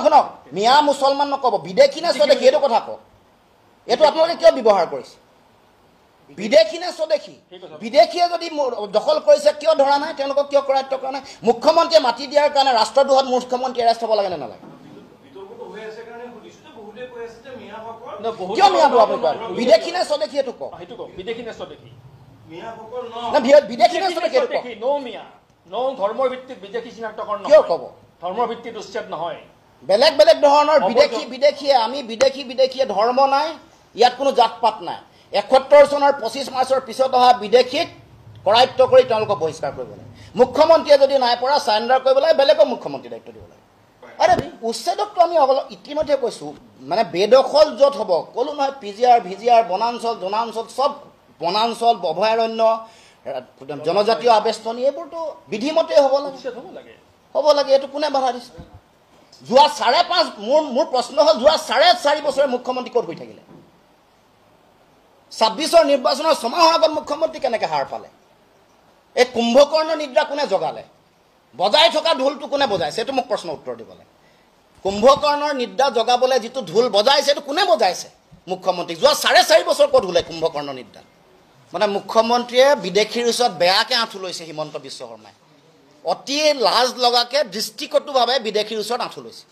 শুনক মিয়া মুছলমান নক'ব বিদেশী নে স্বদেশী এইটো কথা কওক এইটো আপোনালোকে কিয় ব্যৱহাৰ কৰিছে বিদেশী নে স্বদেশী বিদেশীয়ে যদি দখল কৰিছে কিয় ধৰা নাই তেওঁলোকক কিয় কৰায়ত্ব কৰা নাই মুখ্যমন্ত্ৰীয়ে মাটি দিয়াৰ কাৰণে ৰাষ্ট্ৰদ্ৰোহত মুখ্যমন্ত্ৰী এৰেষ্ট হ'ব লাগে নে নালাগে কিয় মিয়া আপুনি কয় বিদেশী নে স্বদেশী এইটো কওক বিদেশী নে স্বদেশী বিদেশী নে স্বদেশী এইটো কওক নো ধৰ্মৰ ভিত্তিত বিদেশী চিনাক্তকৰণ কিয় ক'ব ধৰ্মৰ ভিত্তিত উচ্ছেদ নহয় বেলেগ বেলেগ ধৰণৰ বিদেশীয়ে আমি বিদেশীয়ে ধৰ্ম নাই ইয়াত কোনো জাত পাত নাই ৭১ চনৰ ২৫ মাৰ্চৰ পিছত অহা বিদেশীক কৰায়ত্ব কৰি তেওঁলোকক বহিষ্কাৰ কৰিব লাগে মুখ্যমন্ত্ৰীয়ে যদি নাই পৰা চাৰেণ্ডাৰ কৰিব লাগে বেলেগক মুখ্যমন্ত্ৰী দায়িত্ব দিব লাগে আৰে উচ্ছেদকটো আমি ইতিমধ্যে কৈছোঁ মানে বেদখল য'ত হ'ব ক'লো নহয় পিজিআৰ ভিজিআৰ বনাঞ্চল জনাঞ্চল চব বনাঞ্চল অভয়াৰণ্য জনজাতীয় আৱেষ্টনী এইবোৰতো বিধিমতে হ'ব লাগে এইটো কোনে বাধা দিছে যোৱা ৫.৫ মোৰ প্ৰশ্ন হ'ল যোৱা ৪.৫ বছৰে মুখ্যমন্ত্ৰী ক'ত হৈ থাকিলে ২৬ৰ নিৰ্বাচনৰ ছমাহৰ আগত মুখ্যমন্ত্ৰী কেনেকৈ হাৰ পালে এই কুম্ভকৰ্ণ নিদ্ৰা কোনে জগালে বজাই থকা ঢোলটো কোনে বজাইছে এইটো মোক প্ৰশ্ন উত্তৰ দিব লাগে কুম্ভকৰ্ণৰ নিদ্ৰা জগাবলৈ যিটো ঢোল বজাইছে এইটো কোনে বজাইছে মুখ্যমন্ত্ৰী যোৱা ৪.৫ বছৰ ক'ত হ'লে কুম্ভকৰ্ণ নিদ্ৰা মানে মুখ্যমন্ত্ৰীয়ে বিদেশীৰ ওচৰত বেয়াকৈ আঁঠু লৈছে হিমন্ত বিশ্ব শৰ্মাই অতি লাজ লগাকৈ দৃষ্টিকটুভাৱে বিদেশীৰ ওচৰত আঁঠু লৈছে